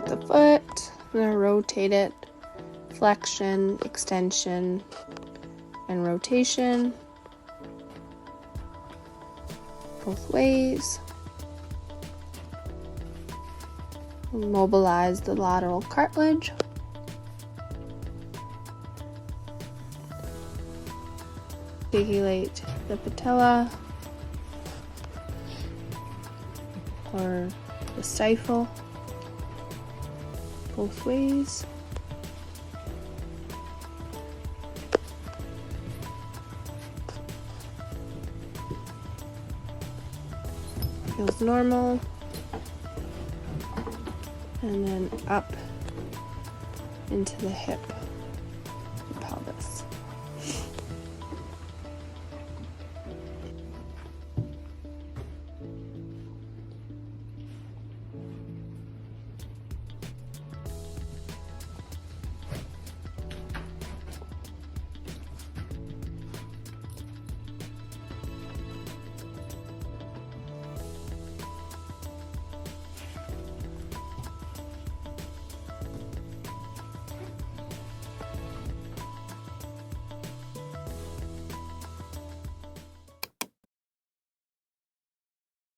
with the foot. I'm going to rotate it, flexion, extension, and rotation both ways. Mobilize the lateral cartilage. Articulate the patella or the stifle both ways. Feels normal. And then up into the hip.